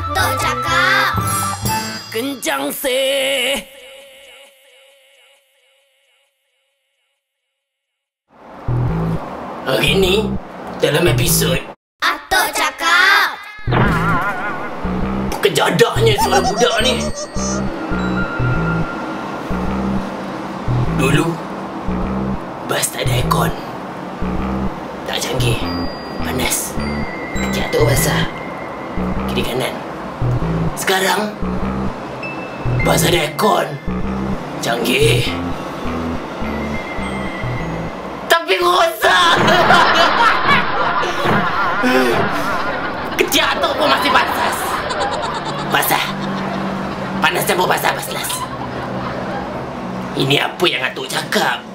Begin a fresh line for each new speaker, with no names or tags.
Atuk cakap.
Kencang seh. Hari ni, dalam episod
Atuk cakap.
kejadahnya suara budak ni. Dulu, bas tak ada aircon. Tak canggih. Panas. Kaki atuk basah. Kiri kanan. Sekarang, bas ada aircon. Canggih. Tapi rosak. Ketiak atuk pun masih basah. Basah. Panas campur basah, baslas. Ini apa yang atuk cakap?